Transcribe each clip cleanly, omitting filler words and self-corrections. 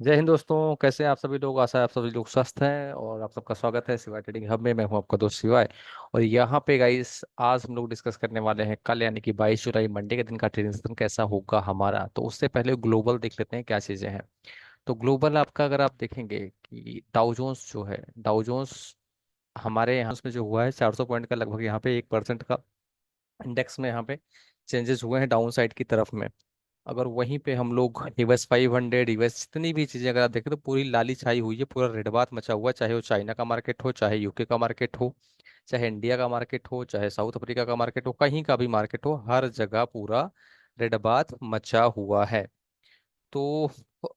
जय हिंद दोस्तों, कैसे हैं आप सभी लोग। आशा है आप सभी लोग स्वस्थ हैं और आप सबका स्वागत है शिवाय ट्रेडिंग हब में। मैं हूं आपका दोस्त शिवाय। और यहाँ पे गाइस आज हम लोग डिस्कस करने वाले हैं कल यानी कि 22 जुलाई मंडे के दिन का ट्रेडिंग सेशन कैसा होगा हमारा। तो उससे पहले ग्लोबल देख लेते हैं क्या चीज़ें हैं। तो ग्लोबल आपका अगर आप देखेंगे कि डाउ जोन्स जो है, डाउ जोन्स हमारे यहाँ उसमें जो हुआ है 400 पॉइंट का लगभग यहाँ पे 1% का इंडेक्स में यहाँ पे चेंजेस हुए हैं डाउन साइड की तरफ में। अगर वहीं पे हम लोग यूएस 500 यूएस जितनी भी चीजें अगर आप देखें तो पूरी लाली छाई हुई है, पूरा रेड बात मचा हुआ है। चाहे वो चाइना का मार्केट हो, चाहे यूके का मार्केट हो, चाहे इंडिया का मार्केट हो, चाहे साउथ अफ्रीका का मार्केट हो, कहीं का भी मार्केट हो, हर जगह पूरा रेड बात मचा हुआ है। तो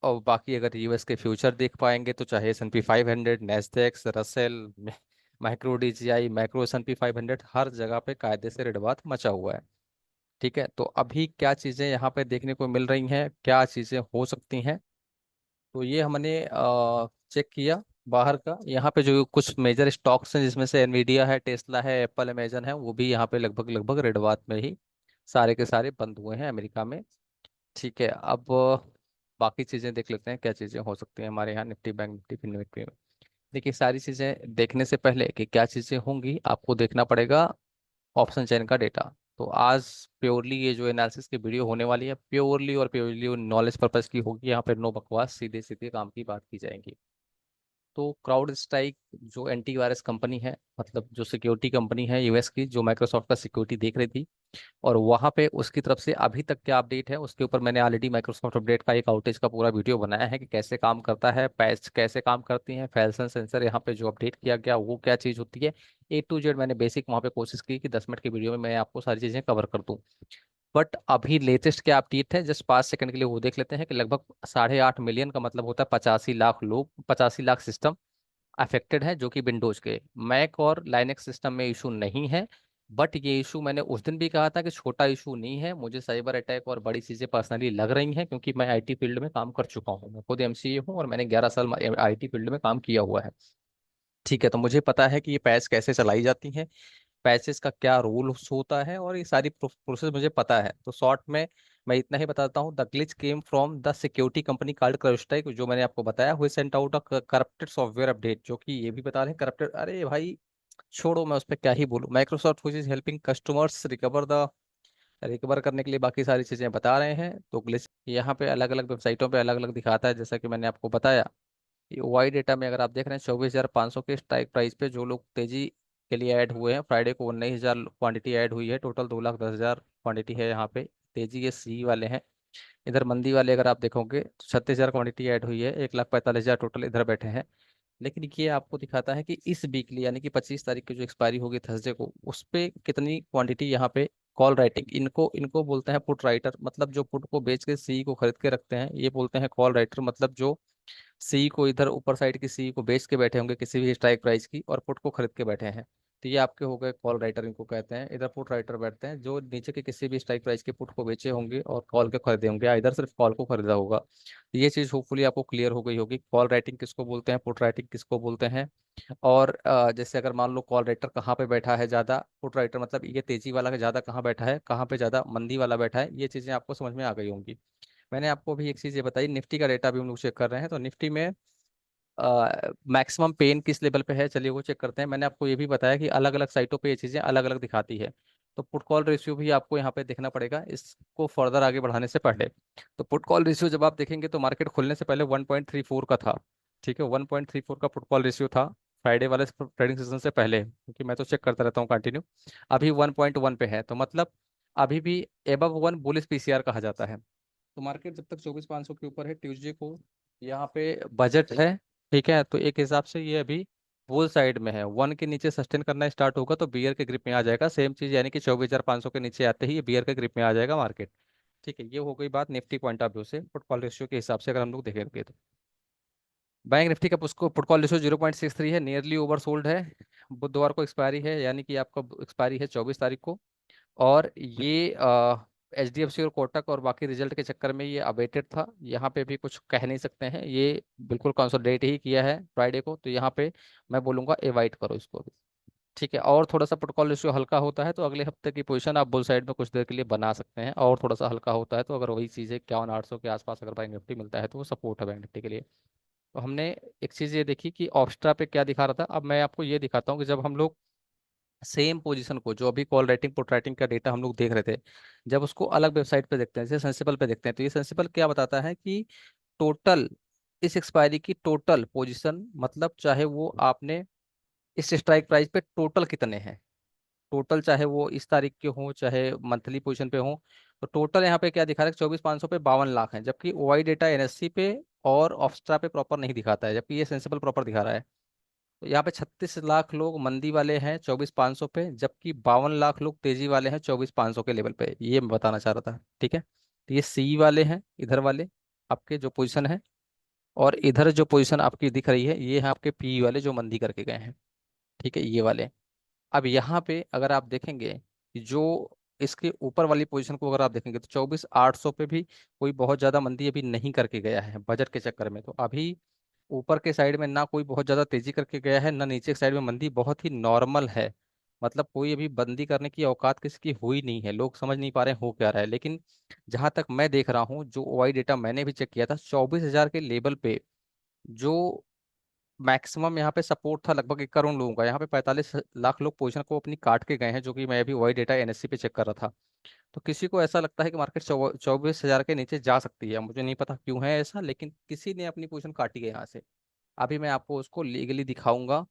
और बाकी अगर यूएस के फ्यूचर देख पाएंगे तो चाहे S&P 500, Nasdaq, Russell, micro DJI, micro S&P 500, हर जगह पे कायदे से रेड बात मचा हुआ है। ठीक है, तो अभी क्या चीजें यहाँ पे देखने को मिल रही हैं, क्या चीजें हो सकती हैं। तो ये हमने चेक किया बाहर का। यहाँ पे जो कुछ मेजर स्टॉक्स हैं जिसमें से एनवीडिया है, टेस्ला है, एप्पल, अमेजन है, वो भी यहाँ पे लगभग लगभग रेड बात में ही सारे के सारे बंद हुए हैं अमेरिका में। ठीक है, अब बाकी चीजें देख लेते हैं क्या चीजें हो सकती हैं हमारे यहाँ Nifty, bank Nifty, fin Nifty में। देखिए, सारी चीजें देखने से पहले कि क्या चीजें होंगी आपको देखना पड़ेगा ऑप्शन चेन का डेटा। तो आज प्योरली ये जो एनालिसिस की वीडियो होने वाली है प्योरली और प्योरली नॉलेज पर्पज की होगी। यहाँ पे नो बकवास, सीधे सीधे काम की बात की जाएगी। तो क्राउड स्ट्राइक जो एंटीवायरस कंपनी है, मतलब जो सिक्योरिटी कंपनी है यूएस की, जो माइक्रोसॉफ्ट का सिक्योरिटी देख रही थी, और वहां पे उसकी तरफ से अभी तक क्या अपडेट है उसके ऊपर मैंने ऑलरेडी माइक्रोसॉफ्ट अपडेट का एक आउटेज का पूरा वीडियो बनाया है कि कैसे काम करता है, पैच कैसे काम करती हैं, फैल्सन सेंसर यहाँ पे जो अपडेट किया गया वो क्या चीज़ होती है। A to Z मैंने बेसिक वहाँ पे कोशिश की कि 10 मिनट की वीडियो में मैं आपको सारी चीज़ें कवर कर दूँ। बट अभी लेटेस्ट क्या अपडेट है, जस्ट 5 सेकंड के लिए वो देख लेते हैं कि लगभग 8.5 मिलियन का मतलब होता है 85 लाख लोग, 85 लाख सिस्टम अफेक्टेड है, जो कि विंडोज के। मैक और लाइनेक्स सिस्टम में इशू नहीं है। बट ये इशू मैंने उस दिन भी कहा था कि छोटा इशू नहीं है, मुझे साइबर अटैक और बड़ी चीज़ें पर्सनली लग रही हैं क्योंकि मैं आईटी फील्ड में काम कर चुका हूँ। मैं खुद एमसीए हूँ और मैंने 11 साल आईटी फील्ड में काम किया हुआ है। ठीक है, तो मुझे पता है कि ये पैच कैसे चलाई जाती हैं, पैचेस का क्या रूल होता है, और ये सारी प्रोसेस मुझे पता है। तो शॉर्ट में मैं इतना ही बताता हूँ। The glitch came from the security company called CrowdStrike, जो मैंने आपको बताया, who sent out a corrupted software update, जो कि ये भी बता रहे हैं करप्टेड। अरे भाई छोड़ो, मैं उस पर क्या ही बोलूँ। Microsoft which is helping customers recover करने के लिए बाकी सारी चीजें बता रहे हैं। तो ग्लिच यहाँ पे अलग अलग वेबसाइटों पे अलग अलग दिखाता है, जैसा कि मैंने आपको बताया। ये वाई डेटा में अगर आप देख रहे हैं 24,500 के स्ट्राइक प्राइस पे जो लोग तेजी के लिए ऐड हुए हैं, फ्राइडे को 19,000 क्वांटिटी ऐड हुई है, टोटल 2,10,000 क्वांटिटी है यहाँ पे। तेजी ये सी वाले हैं। इधर मंदी वाले अगर आप देखोगे तो 36,000 क्वांटिटी ऐड हुई है, 1,45,000 टोटल इधर बैठे हैं। लेकिन ये आपको दिखाता है कि इस वीकली यानी कि 25 तारीख की जो एक्सपायरी होगी थर्सडे को, उस पे कितनी क्वांटिटी यहाँ पे कॉल राइटिंग, इनको इनको बोलते हैं पुट राइटर, मतलब जो पुट को बेच के सी को खरीद के रखते हैं ये बोलते हैं कॉल राइटर। मतलब जो सी को इधर ऊपर साइड की सी को बेच के बैठे होंगे किसी भी स्ट्राइक प्राइस की, और पुट को खरीद के बैठे हैं, तो ये आपके हो गए कॉल राइटर, इनको कहते हैं। इधर पुट राइटर बैठते हैं जो नीचे के किसी भी स्ट्राइक प्राइस के पुट को बेचे होंगे और कॉल के खरीदे होंगे, या इधर सिर्फ कॉल को खरीदा होगा। तो ये चीज होपफुली आपको क्लियर हो गई होगी, कॉल राइटिंग किसको बोलते हैं, पुट राइटिंग किसको बोलते हैं। और जैसे अगर मान लो कॉल राइटर कहाँ पे बैठा है ज्यादा, पुट राइटर मतलब ये तेजी वाला का ज्यादा कहाँ बैठा है, कहाँ पे ज्यादा मंदी वाला बैठा है, ये चीजें आपको समझ में आ गई होंगी। मैंने आपको भी एक चीज ये बताई, निफ्टी का डेटा भी हम लोग चेक कर रहे हैं। तो निफ्टी में मैक्सिमम पेन किस लेवल पे है, चलिए वो चेक करते हैं। मैंने आपको ये भी बताया कि अलग अलग साइटों पे ये चीज़ें अलग अलग दिखाती है। तो पुट कॉल रेशियो भी आपको यहाँ पे देखना पड़ेगा इसको फर्दर आगे बढ़ाने से पहले। तो पुट कॉल रेशियो जब आप देखेंगे तो मार्केट खुलने से पहले 1.34 का था। ठीक है, 1.34 का पुट कॉल रेशियो था फ्राइडे वाले ट्रेडिंग सेशन से पहले, क्योंकि मैं तो चेक करता रहता हूँ कंटिन्यू। अभी 1.1 पे है, तो मतलब अभी भी एबव 1 बुलिश पीसीआर कहा जाता है। तो मार्केट जब तक 24,500 के ऊपर है ट्यूसडे को, यहाँ पे बजट है। ठीक है, तो एक हिसाब से ये अभी बुल साइड में है, 1 के नीचे सस्टेन करना स्टार्ट होगा तो बियर के ग्रिप में आ जाएगा। सेम चीज यानी कि 24,500 के नीचे आते ही ये बियर के ग्रिप में आ जाएगा मार्केट। ठीक है, ये हो गई बात निफ्टी पॉइंट ऑफ व्यू से, पुटकॉल रेशियो के हिसाब से अगर हम लोग देखेंगे तो। बैंक निफ्टी का उसको पुटकॉल रेशियो 0.63 है, नियरली ओवर सोल्ड है। बुधवार को एक्सपायरी है, यानी कि आपका एक्सपायरी है 24 तारीख को। और ये एचडीएफसी और कोटक और बाकी रिजल्ट के चक्कर में ये अवेटेड था, यहाँ पे भी कुछ कह नहीं सकते हैं, ये बिल्कुल कंसोलिडेट ही किया है फ्राइडे को। तो यहाँ पे मैं बोलूंगा एवाइट करो इसको भी। ठीक है, और थोड़ा सा प्रोटोकॉल रेशियो हल्का होता है तो अगले हफ्ते की पोजीशन आप बुल साइड में कुछ देर के लिए बना सकते हैं, और थोड़ा सा हल्का होता है तो अगर वही चीज़ें 51,800 के आसपास अगर बैंक निफ्टी मिलता है तो वो सपोर्ट है बैंक निफ्टी के लिए। तो हमने एक चीज़ ये देखी कि ऑप्स्ट्रा पे क्या दिखा रहा था। अब मैं आपको ये दिखाता हूँ कि जब हम लोग सेम पोजीशन को, जो अभी कॉल राइटिंग पुट राइटिंग का डेटा हम लोग देख रहे थे, जब उसको अलग वेबसाइट पे देखते हैं, जैसे सेंसिबल पे देखते हैं, तो ये सेंसिबल क्या बताता है कि टोटल इस एक्सपायरी की टोटल पोजीशन, मतलब चाहे वो आपने इस स्ट्राइक प्राइस पे टोटल कितने हैं, टोटल चाहे वो इस तारीख के हों चाहे मंथली पोजीशन पे हों, तो टोटल यहाँ पे क्या दिखा रहा है, 24,500 पे 52 लाख है, जबकि ओआई डेटा एनएससी पे और ऑफ्स्ट्रा पे प्रॉपर नहीं दिखाता है, जबकि ये सेंसिबल प्रॉपर दिखा रहा है। तो यहाँ पे 36 लाख लोग मंदी वाले हैं 24,500 पे, जबकि 52 लाख लोग तेजी वाले हैं 24,500 के लेवल पे, ये मैं बताना चाह रहा था। ठीक है, तो ये सी वाले हैं इधर वाले आपके जो पोजीशन है, और इधर जो पोजीशन आपकी दिख रही है ये है आपके पी वाले जो मंदी करके गए हैं। ठीक है, ये वाले। अब यहाँ पे अगर आप देखेंगे कि जो इसके ऊपर वाली पोजीशन को अगर आप देखेंगे तो 24,800 पे भी कोई बहुत ज्यादा मंदी अभी नहीं करके गया है बजट के चक्कर में। तो अभी ऊपर के साइड में ना कोई बहुत ज्यादा तेजी करके गया है, ना नीचे के साइड में मंदी, बहुत ही नॉर्मल है। मतलब कोई अभी बंदी करने की औकात किसी की हुई नहीं है, लोग समझ नहीं पा रहे हैं हो क्या रहा है। लेकिन जहां तक मैं देख रहा हूँ, जो ओआई डेटा मैंने भी चेक किया था, 24,000 के लेवल पे जो मैक्सिमम यहाँ पे सपोर्ट था लगभग 1 करोड़ लोगों का, यहाँ पे 45 लाख लोग पोजीशन को अपनी काट के गए हैं, जो कि मैं अभी वही डेटा एनएससी पे चेक कर रहा था। तो किसी को ऐसा लगता है कि मार्केट 24,000 के नीचे जा सकती है, मुझे नहीं पता क्यों है ऐसा, लेकिन किसी ने अपनी पोजीशन काटी है यहाँ से। अभी मैं आपको उसको लीगली दिखाऊंगा।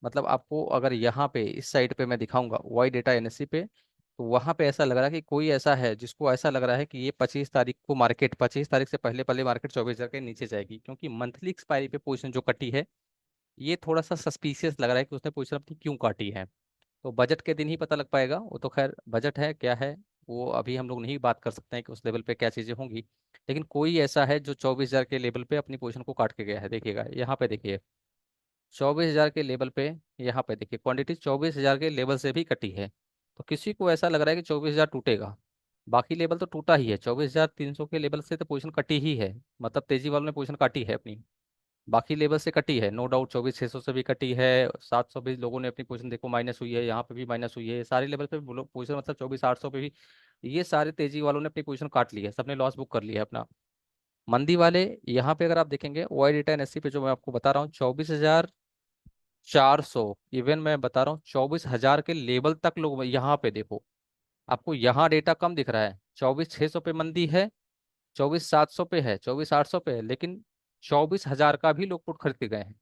मतलब आपको अगर यहाँ पे इस साइड पे मैं दिखाऊंगा वाई डेटा एनएससी पे, तो वहां पे ऐसा लग रहा है कि कोई ऐसा है जिसको ऐसा लग रहा है कि ये 25 तारीख को मार्केट, 25 तारीख से पहले पहले मार्केट 24,000 के नीचे जाएगी, क्योंकि मंथली एक्सपायरी पे पोजीशन जो कटी है, ये थोड़ा सा सस्पिशियस लग रहा है कि उसने पोजीशन अपनी क्यों काटी है। तो बजट के दिन ही पता लग पाएगा, वो तो खैर बजट है क्या है, वो अभी हम लोग नहीं बात कर सकते हैं कि उस लेवल पे क्या चीज़ें होंगी। लेकिन कोई ऐसा है जो 24,000 के लेवल पे अपनी पोजीशन को काट के गया है, देखिएगा यहाँ पे देखिए 24,000 के लेवल पे, यहाँ पे देखिए क्वांटिटी 24,000 के लेवल से भी कटी है। तो किसी को ऐसा लग रहा है कि 24,000 टूटेगा, बाकी लेवल तो टूटा ही है, 24,300 के लेवल से तो पोजीशन कटी ही है, मतलब तेजी वालों ने पोजीशन काटी है अपनी, बाकी लेवल से कटी है नो डाउट, 24,600 से भी कटी है, 700 भी लोगों ने अपनी पोजीशन देखो माइनस हुई है, यहाँ पे भी माइनस हुई है, सारे लेवल पे पोजीशन, मतलब 24,800 पे भी ये सारे तेजी वालों ने अपनी पोजीशन काट ली है, सबने लॉस बुक कर लिया है अपना। मंदी वाले यहाँ पे अगर आप देखेंगे ओआई डेटा एनएससी पे जो मैं आपको बता रहा हूँ 24,400, इवन मैं बता रहा हूँ 24,000 के लेवल तक लोग, यहाँ पे देखो आपको यहाँ डेटा कम दिख रहा है, 24,600 पे मंदी है, 24,700 पे है, 24,800 पे है, लेकिन 24,000 का भी लोग पुट खरीद के गए हैं।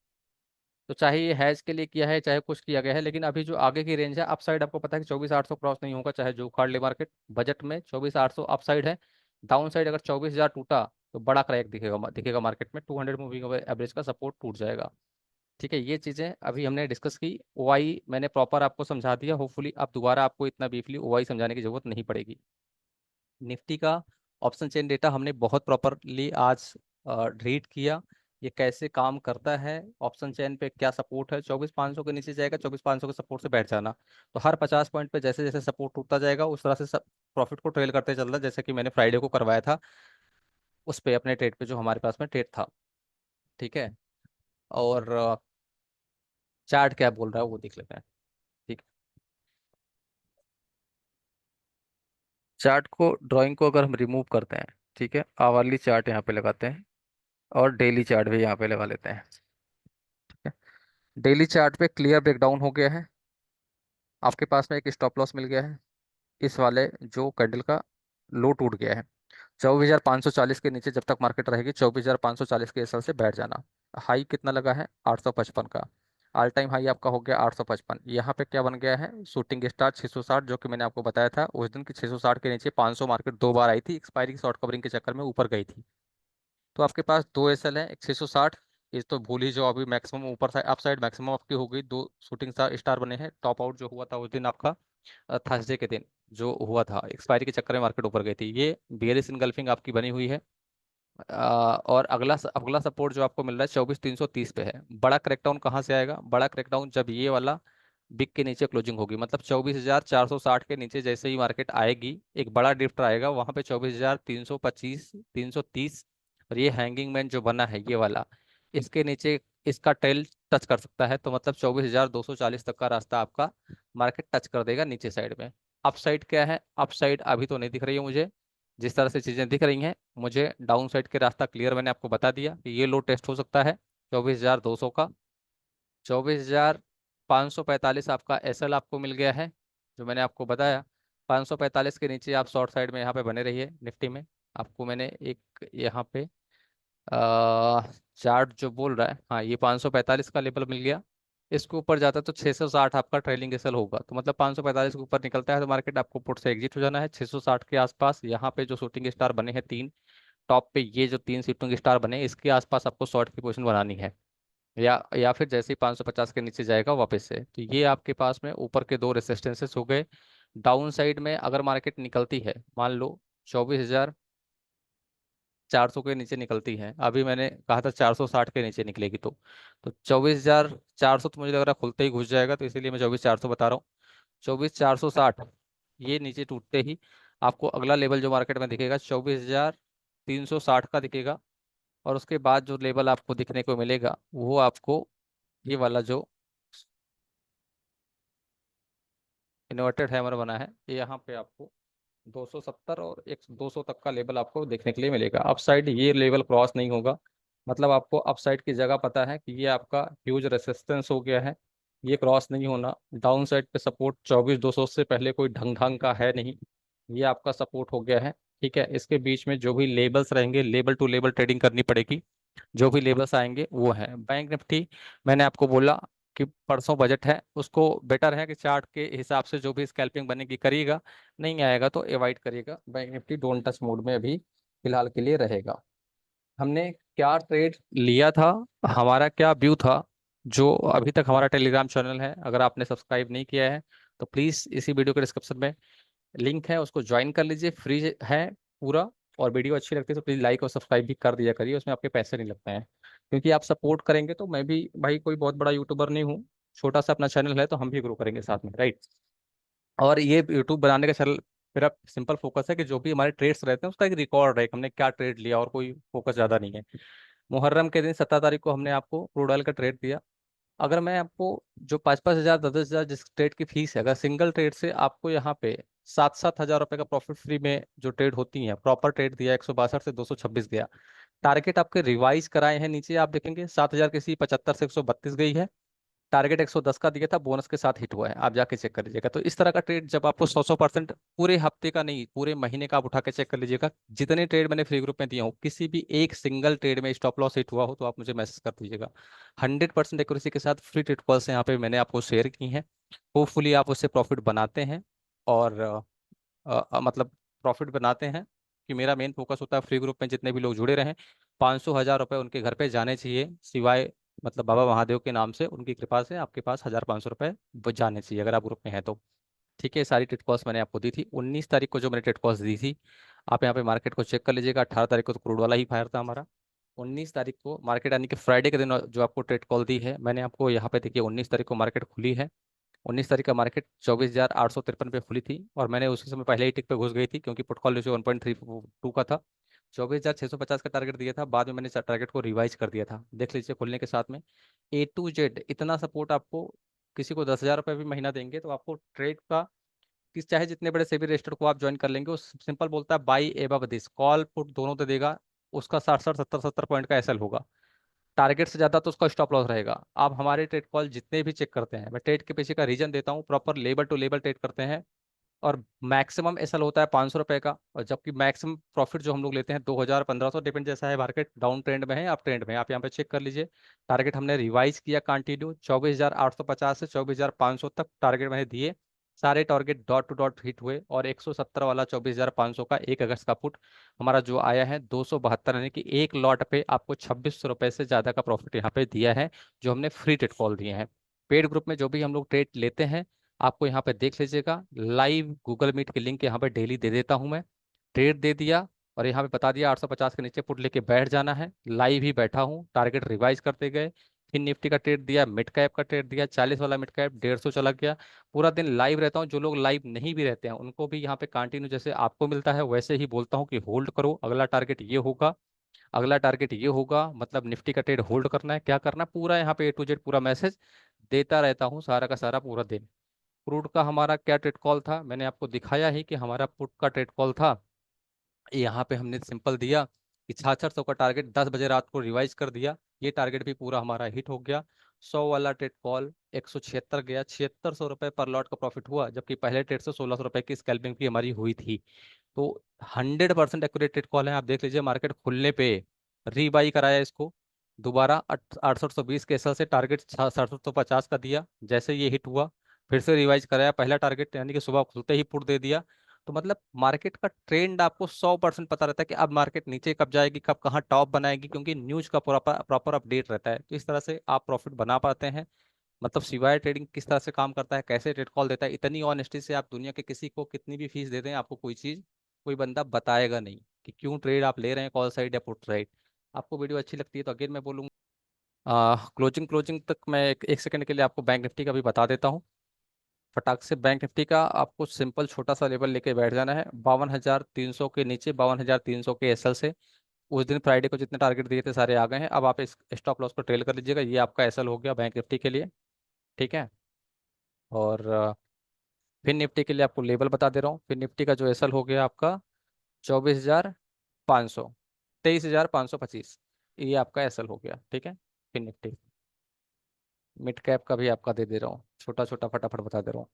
तो चाहे ये हैज के लिए किया है चाहे कुछ किया गया है, लेकिन अभी जो आगे की रेंज है अप साइड, आपको पता है कि 24,800 क्रॉस नहीं होगा चाहे जो उखाड़ ले मार्केट, बजट में 24,800 अप साइड है। डाउन साइड अगर 24,000 टूटा तो बड़ा क्रैक दिखेगा दिखेगा मार्केट में, 200 मूविंग एवरेज का सपोर्ट टूट जाएगा। ठीक है, ये चीज़ें अभी हमने डिस्कस की। ओआई मैंने प्रॉपर आपको समझा दिया, होपफुली अब दोबारा आपको इतना ब्रीफली ओआई समझाने की जरूरत नहीं पड़ेगी। निफ्टी का ऑप्शन चेन डेटा हमने बहुत प्रॉपरली आज रीड किया, ये कैसे काम करता है, ऑप्शन चेन पे क्या सपोर्ट है, 24,500 के नीचे जाएगा, 24,500 के सपोर्ट से बैठ जाना। तो हर 50 पॉइंट पे जैसे जैसे सपोर्ट टूटता जाएगा उस तरह से सब प्रॉफिट को ट्रेल करते चलना, जैसे कि मैंने फ्राइडे को करवाया था उस पे अपने ट्रेड पे जो हमारे पास में ट्रेड था। ठीक है, और चार्ट क्या बोल रहा है वो देख लेते हैं। ठीक, चार्ट को, ड्राइंग को अगर हम रिमूव करते हैं, ठीक है, आवर्ली चार्ट यहाँ पे लगाते हैं और डेली चार्ट भी यहाँ पे लगा लेते हैं। डेली चार्ट पे क्लियर ब्रेकडाउन हो गया है, आपके पास में एक स्टॉप लॉस मिल गया है, इस वाले जो कैंडल का लो टूट गया है, 24,540 के नीचे जब तक मार्केट रहेगी 24,540 के एसएल से बैठ जाना। हाई कितना लगा है 855 का, ऑल टाइम हाई आपका हो गया 855। यहाँ पे क्या बन गया है शूटिंग स्टार 660, जो कि मैंने आपको बताया था उस दिन की 660 के नीचे 500 मार्केट 2 बार आई थी, एक्सपायरी शॉर्ट कवरिंग के चक्कर में ऊपर गई थी। तो आपके पास दो एसएल है, एक 660, इस तो भूल ही जाओ, अभी मैक्सिमम ऊपर साइड अप साइड मैक्सिमम आपकी हो गई, दो शूटिंग स्टार स्टार बने हैं। टॉप आउट जो हुआ था उस दिन आपका थर्सडे के दिन जो हुआ था, एक्सपायरी के चक्कर में मार्केट ऊपर गई थी, ये बियरिश इनगल्फिंग आपकी बनी हुई है। और अगला सपोर्ट जो आपको मिल रहा है 24,330 पे है। बड़ा क्रैकडाउन कहाँ से आएगा, बड़ा क्रैकडाउन जब ये वाला बिग के नीचे क्लोजिंग होगी, मतलब 24,460 के नीचे जैसे ही मार्केट आएगी एक बड़ा ड्रिफ्ट आएगा वहां पे 24,325 330, और ये हैंगिंग मैन जो बना है ये वाला, इसके नीचे इसका टेल टच कर सकता है, तो मतलब 24,240 तक का रास्ता आपका मार्केट टच कर देगा नीचे साइड में। अप साइड क्या है, अप साइड अभी तो नहीं दिख रही है मुझे। जिस तरह से चीजें दिख रही हैं मुझे, डाउन साइड के रास्ता क्लियर मैंने आपको बता दिया कि ये लो टेस्ट हो सकता है 24,200 का। 24,545 आपका एसएल आपको मिल गया है, जो मैंने आपको बताया। 545 के नीचे आप शॉर्ट साइड में यहाँ पे बने रहिए निफ्टी में। आपको मैंने एक यहाँ पे चार्ट जो बोल रहा है, हाँ ये 545 का लेवल मिल गया। इसके ऊपर जाता है तो 660 आपका ट्रेलिंग एसएल होगा, तो मतलब 545 के ऊपर निकलता है तो मार्केट आपको पुट से एग्जिट हो जाना है। 660 के आसपास यहाँ पे जो शूटिंग स्टार बने हैं तीन, टॉप पे ये जो तीन शूटिंग स्टार बने हैं, इसके आसपास आपको शॉर्ट की पोजीशन बनानी है। या फिर जैसे ही 550 के नीचे जाएगा वापस से, तो ये आपके पास में ऊपर के दो रेसिस्टेंसेस हो गए। डाउन साइड में अगर मार्केट निकलती है, मान लो 24,400 के नीचे निकलती है, अभी मैंने कहा था 460 के नीचे निकलेगी, तो 24,400 तो मुझे लग रहा है खुलते ही घुस जाएगा, तो इसीलिए मैं 24,400 बता रहा हूँ। 24,460 ये नीचे टूटते ही आपको अगला लेवल जो मार्केट में दिखेगा 24,360 का दिखेगा। और उसके बाद जो लेवल आपको दिखने को मिलेगा वो आपको ये वाला जो इन्वर्टेड हैमर बना है, ये यहाँ पे आपको 270 और 200 तक का लेवल आपको देखने के लिए मिलेगा। अपसाइड ये लेवल क्रॉस नहीं होगा, मतलब आपको अपसाइड की जगह पता है कि ये आपका ह्यूज रेसिस्टेंस हो गया है, ये क्रॉस नहीं होना। डाउन साइड पे सपोर्ट 24,200 से पहले कोई ढंग ढंग का है नहीं, ये आपका सपोर्ट हो गया है। ठीक है, इसके बीच में जो भी लेबल्स रहेंगे, लेबल टू लेबल ट्रेडिंग करनी पड़ेगी। जो भी लेबल्स आएंगे वो है बैंक निफ्टी। मैंने आपको बोला कि परसों बजट है, उसको बेटर है कि चार्ट के हिसाब से जो भी स्कैल्पिंग बनेगी करिएगा, नहीं आएगा तो अवॉइड करिएगा। Bank Nifty don't touch mode में अभी फिलहाल के लिए रहेगा। हमने क्या ट्रेड लिया था, हमारा क्या व्यू था, जो अभी तक हमारा टेलीग्राम चैनल है अगर आपने सब्सक्राइब नहीं किया है तो प्लीज़ इसी वीडियो के डिस्क्रिप्शन में लिंक है, उसको ज्वाइन कर लीजिए, फ्री है पूरा। और वीडियो अच्छी लगती है तो प्लीज़ लाइक और सब्सक्राइब भी कर दिया करिए, उसमें आपके पैसे नहीं लगते हैं। क्योंकि आप सपोर्ट करेंगे तो मैं भी भाई कोई बहुत बड़ा यूट्यूबर नहीं हूँ, छोटा सा अपना चैनल है, तो हम भी ग्रो करेंगे साथ में, राइट। और ये यूट्यूब बनाने का चैनल मेरा सिंपल फोकस है कि जो भी हमारे ट्रेड्स रहते हैं उसका एक रिकॉर्ड है कि हमने क्या ट्रेड लिया, और कोई फोकस ज़्यादा नहीं है। मुहर्रम के दिन 17 तारीख को हमने आपको क्रूड ऑयल का ट्रेड दिया। अगर मैं आपको जो 5-5 हज़ार 10-10 हज़ार जिस ट्रेड की फीस है, अगर सिंगल ट्रेड से आपको यहाँ पे 7-7 हज़ार रुपए का प्रॉफिट फ्री में जो ट्रेड होती हैं, प्रॉपर ट्रेड दिया 162 से 226 गया। टारगेट आपके रिवाइज कराए हैं नीचे, आप देखेंगे 7,000 किसी 75 से 132 गई है। टारगेट 110 का दिया था, बोनस के साथ हिट हुआ है, आप जाके चेक कर लीजिएगा। तो इस तरह का ट्रेड जब आपको 100% पूरे हफ्ते का नहीं पूरे महीने का आप उठा के चेक कर लीजिएगा, जितने ट्रेड मैंने फ्री ग्रुप में दिया हूँ किसी भी एक सिंगल ट्रेड में स्टॉप लॉस हिट हुआ हो तो आप मुझे मैसेज कर दीजिएगा। 100% एक्यूरेसी के साथ फ्री ट्रेड कॉल्स यहाँ पे मैंने आपको शेयर की हैं। होपफुली आप उससे प्रॉफिट बनाते हैं, और मतलब प्रॉफिट बनाते हैं। कि मेरा मेन फोकस होता है फ्री ग्रुप में जितने भी लोग जुड़े रहें, 500 हज़ार रुपये उनके घर पे जाने चाहिए, सिवाय मतलब बाबा महादेव के नाम से उनकी कृपा से आपके पास 1,500 रुपये जाने चाहिए अगर आप ग्रुप में हैं तो। ठीक है, सारी टेट कॉस्ट मैंने आपको दी थी। 19 तारीख को जो मैंने टेट कॉस्ट दी थी, आप यहाँ पे मार्केट को चेक कर लीजिएगा। 18 तारीख को तो क्रूड वाला ही फायर था हमारा। 19 तारीख को मार्केट यानी कि फ्राइडे के दिन जो आपको ट्रेड कॉल दी है मैंने आपको, यहाँ पे देखिए 19 तारीख को मार्केट खुली है। 19 तारीख का मार्केट 24,853 पे खुली थी, और मैंने उसी समय पहले ही टिक पे घुस गई थी क्योंकि पुटकॉल जो 1.32 का था। 24,650 का टारगेट दिया था, बाद में मैंने टारगेट को रिवाइज कर दिया था, देख लीजिए खुलने के साथ में। A to Z इतना सपोर्ट आपको, किसी को 10,000 रुपये भी महीना देंगे तो आपको ट्रेड का, किस चाहे जितने बड़े सेबी रजिस्टर को आप ज्वाइन कर लेंगे, वो सिंपल बोलता है by above this, call put दोनों दे देगा। उसका 60-60 70-70 पॉइंट का एसएल होगा, टारगेट से ज्यादा तो उसका स्टॉप लॉस रहेगा। आप हमारे ट्रेड कॉल जितने भी चेक करते हैं, मैं ट्रेड के पीछे का रीजन देता हूँ, proper label to label trade करते हैं। और मैक्सिमम एसएल होता है 500 रुपये का, और जबकि मैक्सिमम प्रॉफिट जो हम लोग लेते हैं 2,000 1500, डिपेंड जैसा है मार्केट, डाउन ट्रेंड में है आप ट्रेंड में, आप यहाँ पे चेक कर लीजिए। टारगेट हमने रिवाइज किया कंटिन्यू, 24,850 से 24,500 तक टारगेट मैंने दिए। सारे target dot to dot hit हुए, और 170 वाला 24,500 का 1 अगस्त का पुट हमारा जो आया है 272, यानी कि एक लॉट पे आपको 2600 रुपये से ज़्यादा का प्रॉफिट यहाँ पे दिया है, जो हमने फ्री ट्रेड कॉल दिए हैं। पेड ग्रुप में जो भी हम लोग ट्रेड लेते हैं आपको यहाँ पे देख लीजिएगा, लाइव गूगल मीट की लिंक यहाँ पे डेली दे देता हूँ मैं। ट्रेड दे दिया और यहाँ पे बता दिया 850 के नीचे पुट लेके बैठ जाना है, लाइव ही बैठा हूँ, टारगेट रिवाइज करते गए। फिर निफ्टी का ट्रेड दिया, मिड कैप का ट्रेड दिया, 40 वाला मिड कैप 150 चला गया। पूरा दिन लाइव रहता हूँ, जो लोग लाइव नहीं भी रहते हैं उनको भी यहाँ पे कंटिन्यू जैसे आपको मिलता है वैसे ही बोलता हूँ कि होल्ड करो, अगला टारगेट ये होगा। अगला टारगेट ये होगा, मतलब निफ्टी का ट्रेड होल्ड करना है। क्या करना है, पूरा यहाँ पे A to Z पूरा मैसेज देता रहता हूँ सारा का सारा पूरा दिन। क्रूड का हमारा क्या ट्रेड कॉल था, मैंने आपको दिखाया ही कि हमारा पुट का ट्रेड कॉल था। यहाँ पे हमने सिंपल दिया कि 6600 का टारगेट 10 बजे रात को रिवाइज कर दिया। ये टारगेट भी पूरा हमारा हिट हो गया। 100 वाला ट्रेड कॉल 176 गया, 7600 रुपये पर लॉट का प्रॉफिट हुआ, जबकि पहले ट्रेड से 1600 रुपये की स्कैल्पिंग भी हमारी हुई थी। तो 100% एक्यूरेट ट्रेड कॉल है। आप देख लीजिए मार्केट खुलने पे रीबाई कराया इसको, दोबारा 6820 के एसएल से टारगेट 6750 का दिया। जैसे ये हिट हुआ फिर से रिवाइज कराया पहला टारगेट, यानी कि सुबह खुलते ही पुट दे दिया। तो मतलब मार्केट का ट्रेंड आपको 100% पता रहता है कि अब मार्केट नीचे कब जाएगी, कब कहाँ टॉप बनाएगी, क्योंकि न्यूज का प्रॉपर प्रॉपर अपडेट रहता है। तो इस तरह से आप प्रॉफिट बना पाते हैं। मतलब सिवाय ट्रेडिंग किस तरह से काम करता है, कैसे ट्रेड कॉल देता है, इतनी ऑनेस्टी से आप दुनिया के किसी को कितनी भी फीस दे दें, आपको कोई चीज़ कोई बंदा बताएगा नहीं कि क्यों ट्रेड आप ले रहे हैं, कॉल साइड या पुट साइड। आपको वीडियो अच्छी लगती है तो अगेन मैं बोलूँगा, क्लोजिंग क्लोजिंग तक मैं एक सेकंड के लिए आपको बैंक निफ्टी का भी बता देता हूँ। फटाक से बैंक निफ्टी का आपको सिंपल छोटा सा लेवल लेके बैठ जाना है 52,300 के नीचे, 52,300 के एसएल से। उस दिन फ्राइडे को जितने टारगेट दिए थे सारे आ गए हैं। अब आप इस स्टॉप लॉस को ट्रेल कर लीजिएगा, ये आपका एसएल हो गया बैंक निफ्टी के लिए। ठीक है। और फिर निफ्टी के लिए आपको लेवल बता दे रहा हूँ। फिर निफ्टी का जो एसएल हो गया आपका 24,500, 23,525, ये आपका एसएल हो गया। ठीक है। फिर निफ्टी मिड कैप का भी आपका दे दे रहा हूँ, छोटा छोटा फटाफट बता दे रहा हूँ।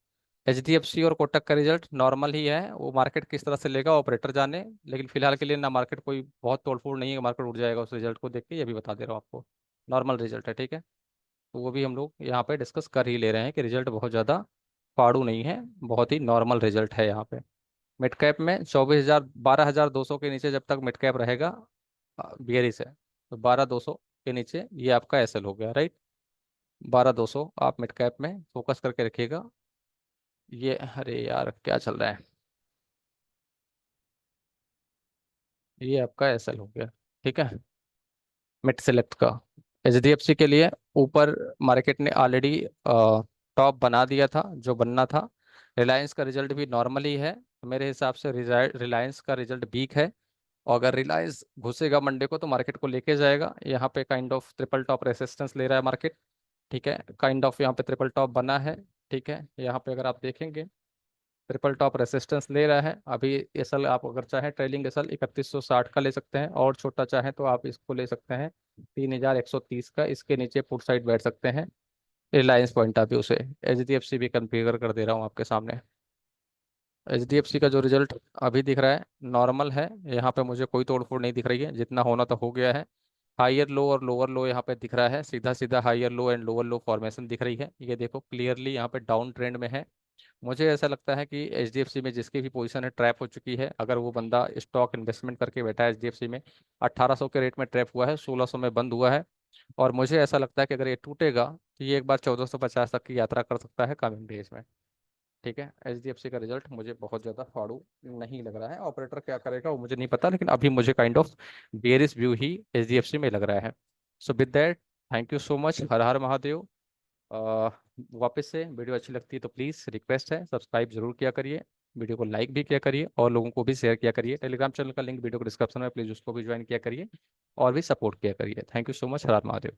HDFC और कोटक का रिजल्ट नॉर्मल ही है, वो मार्केट किस तरह से लेगा ऑपरेटर जाने, लेकिन फिलहाल के लिए ना मार्केट कोई बहुत तोड़फोड़ नहीं है, मार्केट उठ जाएगा उस रिजल्ट को देख के, ये भी बता दे रहा हूँ आपको। नॉर्मल रिजल्ट है। ठीक है। तो वो भी हम लोग यहाँ पे डिस्कस कर ही ले रहे हैं कि रिजल्ट बहुत ज़्यादा फाड़ू नहीं है, बहुत ही नॉर्मल रिजल्ट है यहाँ पे। मिड कैप में 24,000 12,200 के नीचे जब तक मिड कैप रहेगा बियरिश है। तो 12,200 के नीचे ये आपका एसएल हो गया, राइट। 12,200 आप मिड कैप में फोकस करके रखिएगा। ये अरे यार क्या चल रहा है, ये आपका एसएल हो गया। ठीक है। मिड सेलेक्ट का HDFC के लिए ऊपर मार्केट ने ऑलरेडी टॉप बना दिया था जो बनना था। रिलायंस का रिजल्ट भी नॉर्मल ही है, तो मेरे हिसाब से रिलायंस का रिजल्ट वीक है। और अगर रिलायंस घुसेगा मंडे को तो मार्केट को लेके जाएगा। यहाँ पे kind of triple top resistance ले रहा है मार्केट। ठीक है। काइंड ऑफ यहाँ पे ट्रिपल टॉप बना है। ठीक है। यहाँ पे अगर आप देखेंगे ट्रिपल टॉप रेसिस्टेंस ले रहा है अभी। एसएल आप अगर चाहें ट्रेलिंग एसएल 3160 का ले सकते हैं, और छोटा चाहें तो आप इसको ले सकते हैं 3130 का। इसके नीचे पुट साइड बैठ सकते हैं रिलायंस पॉइंट ऑफ व्यू से। HDFC भी कन्फिगर कर दे रहा हूँ आपके सामने। HDFC का जो रिजल्ट अभी दिख रहा है नॉर्मल है, यहाँ पे मुझे कोई तोड़फोड़ नहीं दिख रही है, जितना होना तो हो गया है। हायर लो और लोअर लो यहाँ पे दिख रहा है, सीधा सीधा higher low and lower low formation दिख रही है। ये देखो क्लियरली यहाँ पे डाउन ट्रेंड में है। मुझे ऐसा लगता है कि HDFC में जिसकी भी पोजीशन है ट्रैप हो चुकी है। अगर वो बंदा स्टॉक इन्वेस्टमेंट करके बैठा है HDFC में, 1800 के रेट में ट्रैप हुआ है, 1600 में बंद हुआ है। और मुझे ऐसा लगता है कि अगर ये टूटेगा तो ये एक बार 1450 तक की यात्रा कर सकता है कमिंग डेज में। ठीक है। HDFC का रिजल्ट मुझे बहुत ज़्यादा फाड़ू नहीं लग रहा है। ऑपरेटर क्या करेगा वो मुझे नहीं पता, लेकिन अभी मुझे काइंड ऑफ बेयरिश व्यू ही HDFC में लग रहा है। So with that, thank you so much. हर हर महादेव। अ, वापस से वीडियो अच्छी लगती है तो प्लीज़ रिक्वेस्ट है सब्सक्राइब जरूर किया करिए, वीडियो को लाइक भी किया करिए और लोगों को भी शेयर किया करिए। टेलीग्राम चैनल का लिंक वीडियो को डिस्क्रिप्शन में, प्लीज़ उसको भी ज्वाइन किया करिए और भी सपोर्ट किया करिए। Thank you so much. हर हर महादेव।